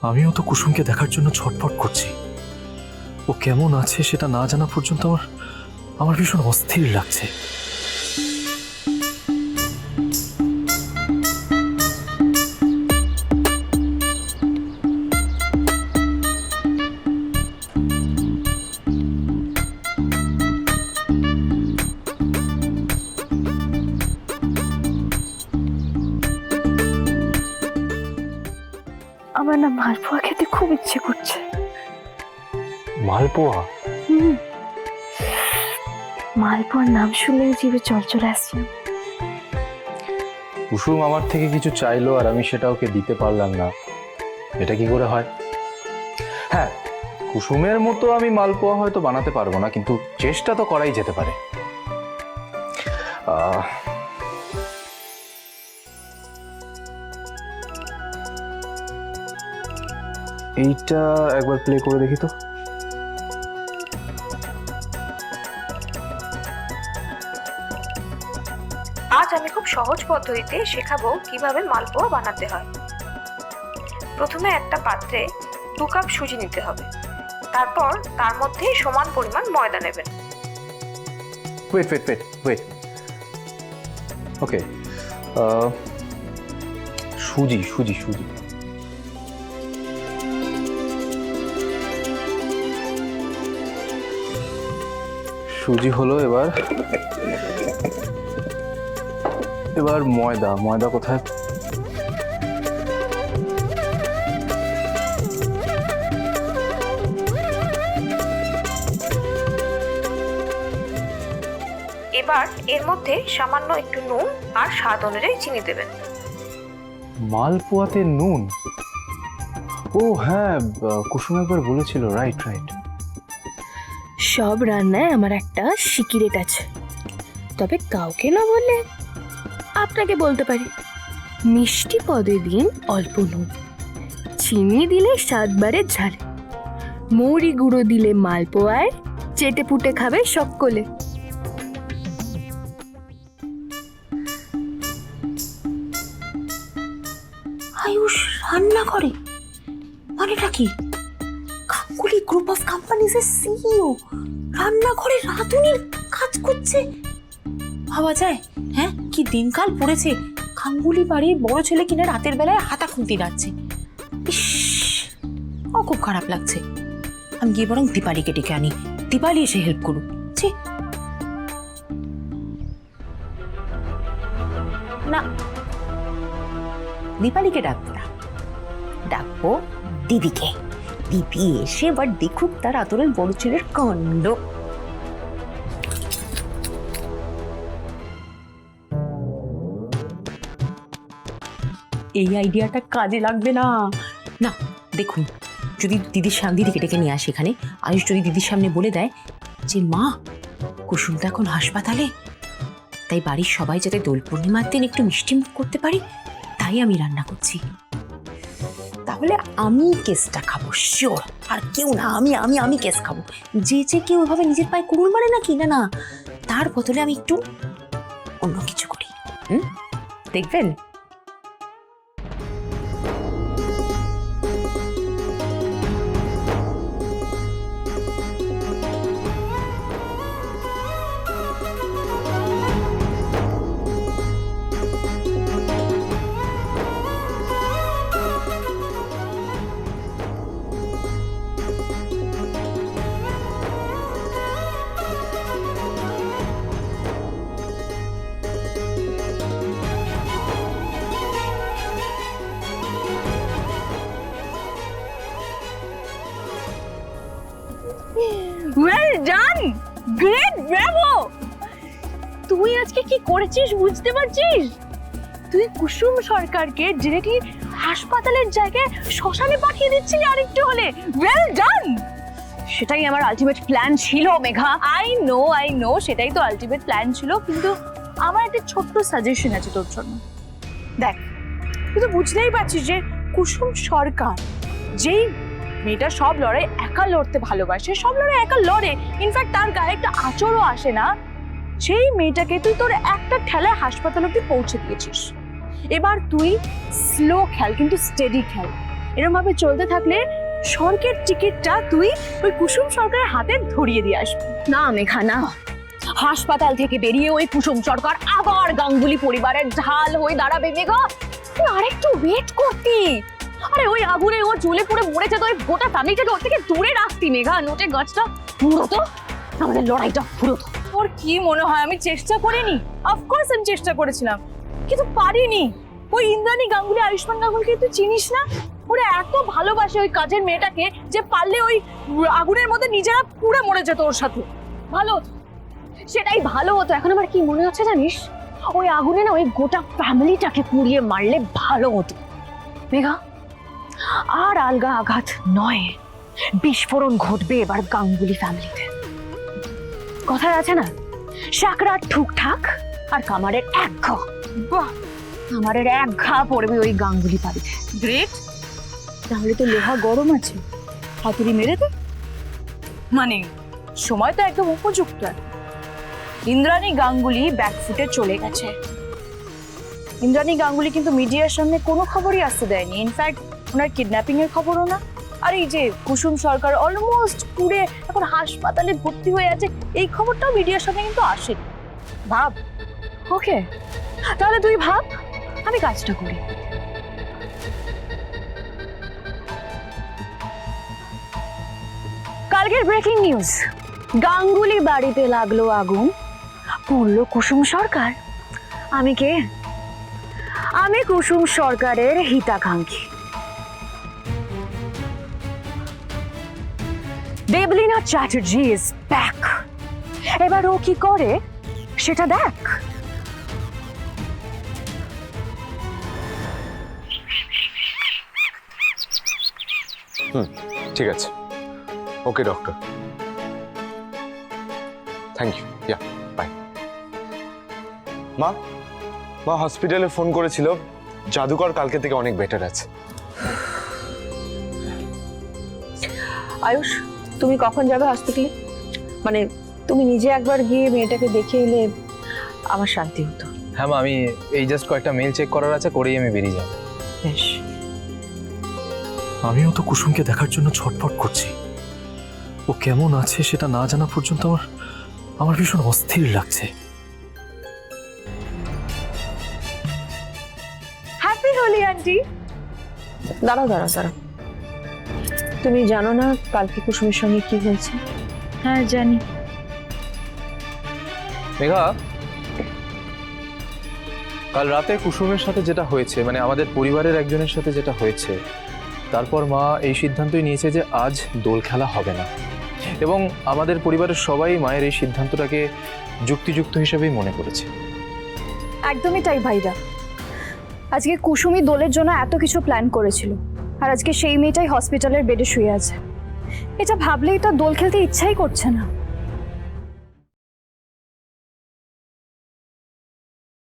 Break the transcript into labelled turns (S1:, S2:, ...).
S1: আমিও তো কুসুমকে দেখার জন্য ছটফট করছি। ও কেমন আছে সেটা না জানা পর্যন্ত আমার ভীষণ অস্থির লাগছে।
S2: আমার না মালপোয়া খেতে খুব ইচ্ছে করছে।
S1: মালপোয়া?
S2: মালপোয়ার নাম শুনলেই জিভে জল চলে আসছে।
S1: কুসুম আমার থেকে কিছু চাইলো আর আমি সেটা ওকে দিতে পারলাম না, এটা কি করে হয়? হ্যাঁ, কুসুমের মতো আমি মালপোয়া হয়তো বানাতে পারবো না, কিন্তু চেষ্টা তো করাই যেতে পারে। এইটা একবার প্লে করে দেখি তো।
S3: আজ আমি খুব সহজ পদ্ধতিতে শেখাবো কিভাবে মালপোয়া বানাতে হয়। প্রথমে একটা পাত্রে 2 কাপ সুজি নিতে হবে, তারপর তার মধ্যে সমান পরিমাণ ময়দা নেবেন।
S1: ওয়েট ওকে, সুজি সুজি সুজি সুজি হলো। এবার ময়দা কোথায়?
S3: এবার এর মধ্যে সামান্য একটু নুন আর স্বাদ অনুযায়ী চিনি দেবেন।
S1: মালপোয়াতে নুন? ও হ্যাঁ, কুসুম একবার বলেছিল। রাইট।
S2: সব রান্নায় আমার একটা সিক্রেট আছে, তবে কাউকে না বললে আপনাকে বলতে পারি। মিষ্টি পদে দিন অল্প নুন, চিনি দিলে স্বাদবারে ঝাল, মৌরি গুঁড়ো দিলে মালপোয়ায় চেটে পুটে খাবে সকলে।
S4: আয়ুষ রান্না করে মানেটা কি? গাঙ্গুলি গ্রুপ অফ কোম্পানিজের সিইও রান্নাঘরে রাঁধুনির কাজ করছে, ভাবা যায়? হ্যাঁ, কি দিনকাল পড়েছে। গাঙ্গুলি বাড়ির বড় ছেলে কিনা রাতের বেলায় হাতা খুন্তি নাড়ছে। ইস, আমার খুব খারাপ লাগছে। আমি গিয়ে বরং দীপালিকে ডেকে আনি, দীপালি এসে হেল্প করুক। না, দীপালিকে ডাকবো না, ডাকবো দিদিকে। দিদি এসে এবার দেখুক তার আদরের বড় ছেলের কাণ্ড। এই আইডিয়াটা কাজে লাগবে না। না, দেখুন, যদি দিদিকে ডেকে নিয়ে আসে এখানে, আয়ুষ যদি দিদির সামনে বলে দেয় যে মা, কুসুম তো এখন হাসপাতালে, তাই বাড়ির সবাই যাতে দোল পূর্ণিমার দিন একটু মিষ্টি মুখ করতে পারি, তাই আমি রান্না করছি, তাহলে আমি কেসটা খাবো শিওর। আর কেউ না, আমি কেস খাবো। যে কেউ এভাবে নিজের পায়ে কুড়ুল মারে নাকি, না, তার বদলে আমি একটু অন্য কিছু করি। দেখবেন।
S2: Well done, great, Bravo! তুই আজকে কি করেছিস বুঝতে পারছিস? তুই কুসুম সরকারকে ডিরেক্টলি হাসপাতালের জায়গায় শ্মশানে পাঠিয়ে দিচ্ছিলি আরেকটু হলে। Well done! সেটাই আমার আলটিমেট প্ল্যান ছিল মেঘা। আই নো সেটাই তো আলটিমেট প্ল্যান ছিল, কিন্তু আমার একটা ছোট্ট সাজেশন আছে তোর জন্য। দেখ, তুই তো বুঝতেই পারছিস যে কুসুম সরকার যেই মেয়েটা সব লড়াই একা লড়তে ভালোবাসে, সব লড়াই একা লড়ে, ইনফ্যাক্ট তার গায়ে একটা আঁচড়ও আসে না, সেই মেয়েটাকে তুই তোর একটা ঠেলায় হাসপাতাল অব্দি পৌঁছে দিয়েছিস। এবার তুই স্লো খেল, কিন্তু স্টেডি খেল। এরকম ভাবে চলতে থাকলে স্বর্গের টিকিটটা তুই ওই কুসুম সরকারের হাতে ধরিয়ে দিয়ে আসবি।
S5: না মেঘা না, হাসপাতাল থেকে বেরিয়ে ওই কুসুম সরকার আবার গাঙ্গুলি পরিবারের ঢাল হয়ে দাঁড়াবে মেঘা। তুই আরেকটু ওয়েট করতি। আরে ওই আগুনে ও জ্বলে পুড়ে মরেছে তো ওই গোটা ফ্যামিলিটাকে ওর থেকে দূরে রাখতি মেঘা। নোটে গাছটা পুরোতো, আমাদের লড়াইটা পুরোতো।
S2: তোর কি মনে হয় আমি চেষ্টা করিনি? অফকোর্স আমি চেষ্টা করেছিলাম, কিন্তু পারিনি। ওই ইন্দ্রাণী গাঙ্গুলি, আয়ুষ্মান গাঙ্গুলিকে তুই চিনিস না? ওরা এত ভালোবাসে ওই কাজের মেয়েটাকে যে পারলে ওই আগুনের মধ্যে নিজেরা পুড়ে মরে যেত ওর সাথে। ভালো হতো।
S5: সেটাই ভালো হতো। এখন আমার কি মনে হচ্ছে জানিস, ওই আগুনে না ওই গোটা ফ্যামিলিটাকে পুড়িয়ে মারলে ভালো হতো মেঘা। আর আলগা আঘাত নয়, বিস্ফোরণ ঘটবে এবার গাঙ্গুলি ফ্যামিলিতে। কথায় আছে না, শাকরার ঠুকঠাক আর কামারের এক ঘা।
S2: বাহ,
S5: কামারের এক ঘা পড়বে ওই গাঙ্গুলি বাড়িতে।
S2: গ্রেট। তাহলে তো লোহা গরম আছে, হাতুড়ি মেরে দে। মানে সময় তো একদম উপযুক্ত। ইন্দ্রাণী গাঙ্গুলি ব্যাকফুটে চলে গেছে। ইন্দ্রাণী গাঙ্গুলি কিন্তু মিডিয়ার সামনে কোনো খবরই আসতে দেয়নি। ইনফ্যাক্ট ওনার কিডন্যাপিং এর খবরও না। আর এই যে কুসুম সরকার অলমোস্ট পুড়ে এখন হাসপাতালে ভর্তি হয়ে আছে, এই খবরটাও মিডিয়ার সামনে কিন্তু আসেনি। ভাব।
S5: ওকে, তাহলে তুই ভাব, আমি কাজটা করি। কালকের ব্রেকিং নিউজ, গাঙ্গুলি বাড়িতে লাগলো আগুন, পুড়লো কুসুম সরকার। আমি কে? আমি কুসুম সরকারের হিতাকাঙ্ক্ষী দেবলীনা চ্যাটার্জি ইজ ব্যাক। এবার ও কি করে সেটা দেখ।
S6: ঠিক আছে, okay doctor, thank you, yeah bye. মা মা হসপিটালে ফোন করেছিল, জাদুকর কালকে থেকে অনেক বেটার আছে।
S2: আয়ুষ, তুমি কখন যাবে হসপিটালে? মানে তুমি নিজে একবার গিয়ে মেয়েটাকে দেখে এলে আমার শান্তি হতো।
S1: হ্যাঁ মা, আমি এই জাস্ট কয়েকটা মেল চেক করার আছে, করেই আমি বেরিয়ে যাব।
S2: বেশ।
S7: আমিও তো কুসুমকে দেখার জন্য ছটফট করছি। ও কেমন আছে সেটা না জানা পর্যন্ত আমার ভীষণ অস্থির লাগছে।
S2: Happy Holi aunty. দাঁড়াও দাঁড়াও দাঁড়াও, তুমি জানো না কালকে কুসুমের সঙ্গে কি হয়েছে? হ্যাঁ জানি।
S1: মেঘা, কাল রাতে কুসুমের সাথে যেটা হয়েছে, মানে আমাদের পরিবারের একজনের সাথে যেটা হয়েছে, তারপর মা এই সিদ্ধান্তই নিয়েছে যে আজ দোল খেলা হবে না। এবং আমাদের পরিবারের সবাই মায়ের এই সিদ্ধান্তটাকে যুক্তিযুক্ত হিসেবেই মনে করেছে।
S5: একদমই তাই ভাইরা। আজকে কুসুমি দোলের জন্য এত কিছু প্ল্যান করেছিল, আর আজকে সেই মেয়েটাই হসপিটালের বেডে শুয়ে আছে। এটা ভাবলেই তো দোল খেলতে ইচ্ছাই করছে না।